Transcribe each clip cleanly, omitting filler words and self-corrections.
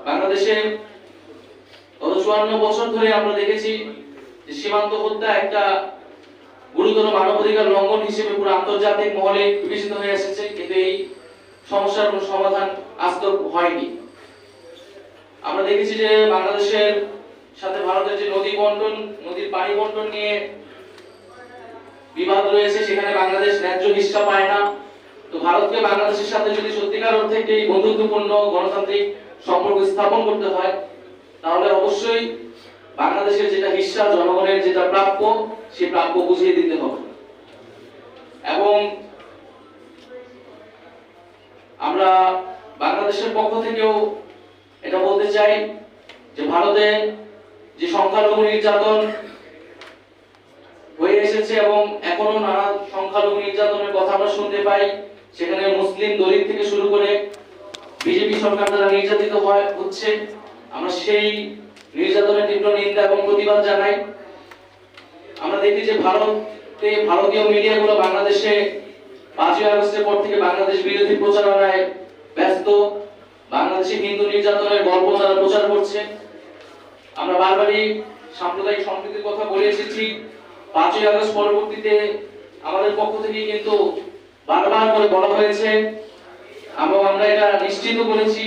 বাংলাদেশে গত 54 বছর ধরে আমরা দেখেছি যে সীমান্ত হত্যা একটা গুরুতর মানবাধিকার লঙ্ঘন হিসেবে পুরো আন্তর্জাতিক মহলে বিবেচিত হয়ে এসেছে, কিন্তু এই সমস্যার কোনো সমাধান আজ তো হয়নি। আমরা দেখেছি যে বাংলাদেশের সাথে ভারতের যে নদীর পানি বন্টন নিয়ে বিবাদ রয়েছে, সেখানে বাংলাদেশ ন্যায্য হিস্সা পায় না। তো ভারতকে বাংলাদেশের সাথে যদি সত্যিকার অর্থে একটি বন্ধুত্বপূর্ণ গণতান্ত্রিক সম্পর্ক স্থাপন করতে হয়, তাহলে অবশ্যই বাংলাদেশের যেটা হিস্সা, জনগণের যেটা প্রাপ্য, সেই প্রাপ্য বুঝিয়ে দিতে হবে। এবং আমরা বাংলাদেশের পক্ষ থেকেও এটা বলতে চাই যে ভারতে যে সংখ্যালঘু নির্যাতন হয়ে এসেছে এবং এখনো নানা সংখ্যালঘু নির্যাতনের কথা আমরা শুনতে পাই, সেখানে মুসলিম দলিত থেকে শুরু করে বিজেপি সরকার দ্বারা নির্যাতিত হচ্ছে, আমরা সেই নির্যাতনের তীব্র নিন্দা এবং প্রতিবাদ জানাই। আমরা দেখি যে ভারতীয় মিডিয়াগুলো বাংলাদেশে 5ই আগস্টের পর থেকে বাংলাদেশ বিরোধী প্রচারণায় ব্যস্ত, বাংলাদেশে হিন্দু নির্যাতনের গল্প তারা প্রচার করছে। আমরা বারবারই সাম্প্রদায়িক সম্প্রীতির কথা বলে এসেছি। 5ই আগস্ট পরবর্তীতে আমাদের পক্ষ থেকে কিন্তু বারবার করে বলা হয়েছে এবং আমরা এটা নিশ্চিত করেছি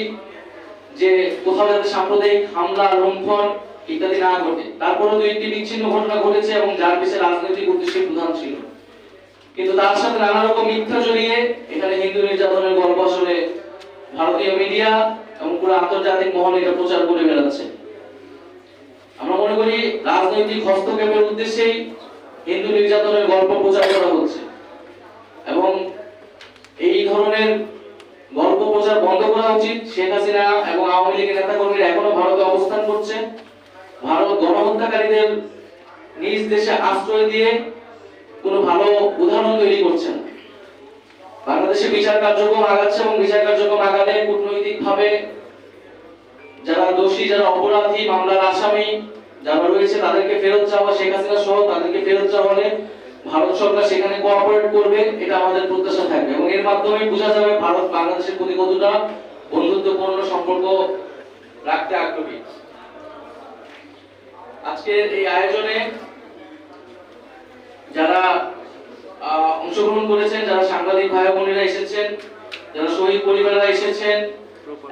যে কোথাও যাতে সাম্প্রদায়িক হামলা, লুণ্ঠন ইত্যাদি না ঘটে। তারপরেও 2টি বিচ্ছিন্ন ঘটনা ঘটেছে এবং যার পিছনে রাজনৈতিক উদ্দেশ্য প্রধান ছিল, কিন্তু তার সাথে নানা রকম মিথ্যা জড়িয়ে এখানে হিন্দু নির্যাতনের গল্প আসলে ভারতীয় মিডিয়া এবং পুরো আন্তর্জাতিক মহলে এটা প্রচার করে বেড়াচ্ছে। আমরা মনে করি রাজনৈতিক হস্তক্ষেপের উদ্দেশ্যেই হিন্দু নির্যাতনের গল্প প্রচার করা হচ্ছে এবং এই ধরনের গল্প প্রচার বন্ধ করা উচিত। শেখ হাসিনা এবং আওয়ামী লীগের নেতাকর্মীরা এখনো ভারতে অবস্থান করছে। ভারত গণহত্যাকারীদের নিজ দেশে আশ্রয় দিয়ে কোনো ভালো উদাহরণ তৈরি করছে না। বাংলাদেশে বিচার কার্যক্রম আগাচ্ছে এবং বিচার কার্যক্রম আগালে কূটনৈতিকভাবে যারা দোষী, যারা অপরাধী, মামলার আসামি যারা রয়েছে তাদেরকে ফেরত চাওয়া, শেখ হাসিনা সহ তাদেরকে ফেরত চাওয়া হলে ভারত সরকার সেখানে কোঅপারেট করবে, এটা আমাদের প্রত্যাশা থাকবে এবং এর মাধ্যমে বোঝা যাবে ভারত বাংলাদেশের প্রতি কতটা বন্ধুত্বপূর্ণ সম্পর্ক রাখতে আগ্রহী। আজকের এই আয়োজনে যারা অংশগ্রহণ করেছেন, যারা সাংবাদিক ভাই বোনেরা এসেছেন, যারা শহীদ পরিবাররা এসেছেন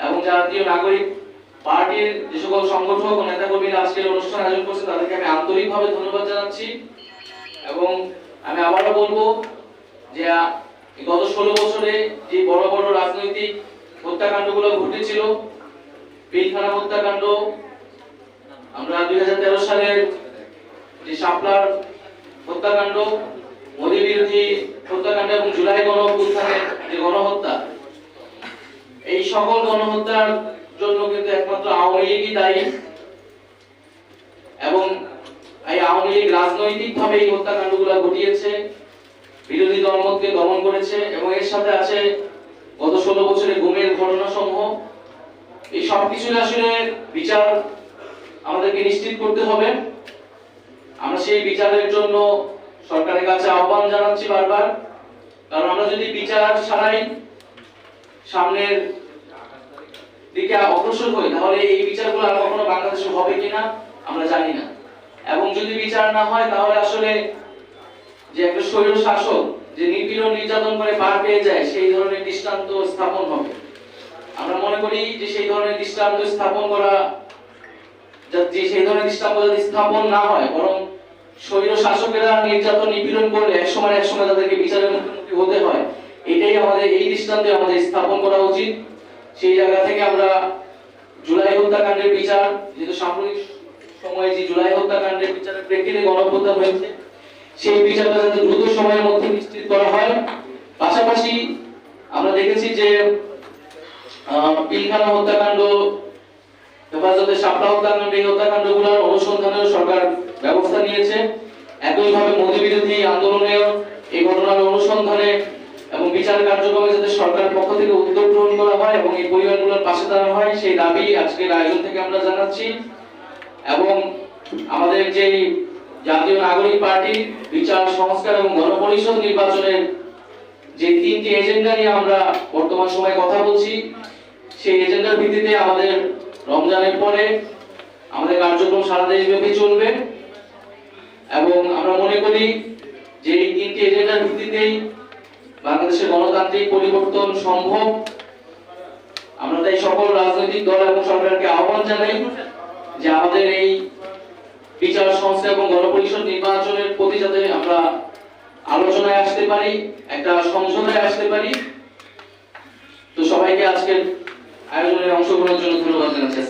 এবং জাতীয় নাগরিক পার্টির যে সকল সংগঠক ও নেতাকর্মীরা আজকের অনুষ্ঠান আয়োজন করছেন, তাদেরকে আমি আন্তরিকভাবে ধন্যবাদ জানাচ্ছি। এবং আমি আবারও বলবো যে গত 16 বছরে যে বড় বড় রাজনৈতিক হত্যাকাণ্ডগুলো ঘটেছিল, পিলখানা হত্যাকাণ্ড, আমরা 2013 সালের যে শাপলার হত্যাকাণ্ড, মোদী বিরোধী হত্যাকাণ্ড এবং জুলাই গণঅভ্যুত্থানের যে গণহত্যা, এই সকল গণহত্যার জন্য কিন্তু একমাত্র আওয়ামী লীগই দায়ী এবং এই আওয়ামী লীগ রাজনৈতিকভাবে এই হত্যাকাণ্ডগুলো ঘটিয়েছে, বিরোধী দলমতকে দমন করেছে এবং এর সাথে আছে গত 16 বছরের গুমের ঘটনা সমূহ। এই সবকিছুর আসলে বিচার আমাদেরকে নিশ্চিত করতে হবে। আমরা সেই বিচারের জন্য সরকারের কাছে আহ্বান জানাচ্ছি বারবার, কারণ আমরা যদি বিচার ছাড়াই সামনের দিকে অগ্রসর হই, তাহলে এই বিচারগুলো আর কখনো বাংলাদেশে হবে কিনা আমরা জানি না। এবং যদি বিচার না হয়, তাহলে আসলে যে একটা স্বৈর শাসক যে নিপীড়ন নির্যাতন করে পার পেয়ে যায়, সেই ধরনের দৃষ্টান্ত স্থাপন হবে। আমরা মনে করি যে সেই ধরনের দৃষ্টান্ত স্থাপন যদি স্থাপন না হয়, বরং স্বৈর শাসকেরা নির্যাতন নিপীড়ন করলে একসময় তাদেরকে বিচারের মুখোমুখি হতে হয়, এটাই আমাদের এই দৃষ্টান্তে আমাদের স্থাপন করা উচিত। সেই জায়গা থেকে আমরা জুলাই হত্যাকাণ্ডের বিচার, যেহেতু সাম্প্রতিক সময়ে যে জুলাই হত্যাকাণ্ডের বিচারের প্রেক্ষিতে গণঅভ্যুত্থান হয়েছে, সেই বিচারটা যাতে দ্রুত সময়ের মধ্যে নিশ্চিত করা হয়। পাশাপাশি আমরা দেখেছি যে পিলখানা হত্যাকাণ্ড, হেফাজতে শাপলা হত্যাকাণ্ড, এই হত্যাকাণ্ডগুলোর অনুসন্ধানেও সরকার ব্যবস্থা নিয়েছে। একইভাবে মোদী বিরোধী আন্দোলনেও এই ঘটনার অনুসন্ধানে এবং বিচার কার্যক্রমে যাতে সরকার পক্ষ থেকে উদ্যোগ গ্রহণ করা হয় এবং এই পরিবারগুলোর পাশে দাঁড়ানো হয়, সেই দাবি আজকের আয়োজন থেকে আমরা জানাচ্ছি। এবং আমাদের যে জাতীয় নাগরিক পার্টি বিচার সংস্কার এবং গণপরিষদ নির্বাচনের যে 3টি এজেন্ডা নিয়ে আমরা বর্তমান সময়ে কথা বলছি, সেই এজেন্ডার ভিত্তিতে আমাদের রমজানের পরে আমাদের কার্যক্রম সারা দেশব্যাপী চলবে এবং আমরা মনে করি যে এই 3টি এজেন্ডার ভিত্তিতেই বাংলাদেশের গণতান্ত্রিক পরিবর্তন সম্ভব। আমরা তাই সকল রাজনৈতিক দল এবং সরকারকে আহ্বান জানাই যে আমাদের এই বিচার সংস্থা এবং গণপরিষদ নির্বাচনের প্রতি যাতে আমরা আলোচনায় আসতে পারি, একটা সমঝোতায় আসতে পারি। তো সবাইকে আজকের আয়োজনে অংশগ্রহণের জন্য ধন্যবাদ জানাচ্ছি।